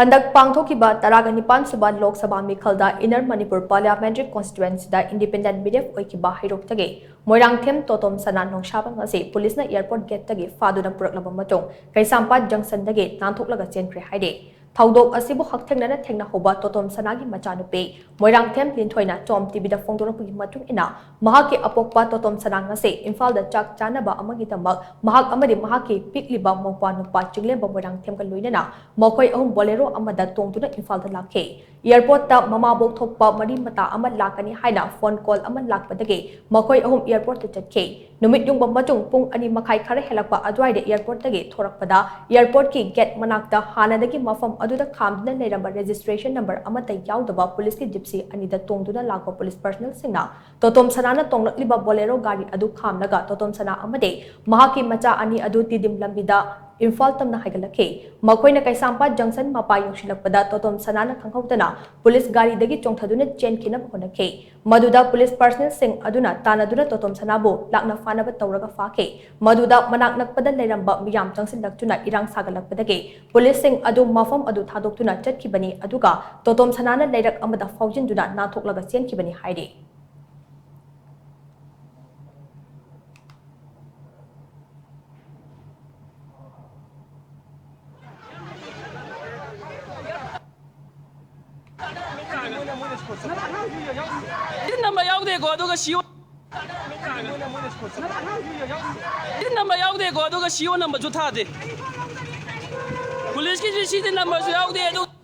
Handak pangthokhiba taragani shuba Lok Sabha meekhal Inner Manipur Parliamentary Constituency independent meerep oikhiba Heirok Tagi Moirangthem Totomsana Nongshaba ngasi police na airport gate Tagi Phaduna Puraklaba Matung Keisampat Junction Dagi nanthoklaga chenkhre hairi Thaudok asibu hakthengna thengna hoba Totomsana gi machanupe Moirangthem TOMTV da phongdorapagi matung ina mahaki apokpa Totomsana ngasi Imphal da chak chanaba amagi tamak mahak amadi mahaki pikliba mongpa nupa chingleba Moirangthem ka loinana makhoi ahum bolero amada tongtuna Imphal da lakhe airport ta mamabok thokpa mari mata ama lakani haina phone call ama lakpadagi makhoi ahum airport ta chatke numit yung matung pung ani makhai khare helakpa adwai de airport tagi thorakpada airport ki gate manakta hanadagi mafam aduda khamdna leiramba registration number amata yaudaba police ki gypsy ani da tongduna lakpa police personnel singna Totomsana na tonglakliba bolero gari adu khamnaga Totomsana amade mahaki macha ani adu tidim lambida Imphal tamna haigalakhe makhoi Keisampat Junction mapa yongsilakpada Totomsana na khanghautana police gari dagi chongthaduna chenkhina honakhe maduda police personnel sing aduna tanaduna Totomsana bo lakna fanaba tawraga fakhe maduda manak nakpada leiramba miyam changsilakchuna irang sagalakpadagi police sing adu mafam adu thadoktuna chatkhibani aduga Totomsana na leirak amada faujinduna nanthoklaga chenkhibani hairi number yaude go aduga siyo number yaude go aduga siyo number ju thade police ki ji number su yaude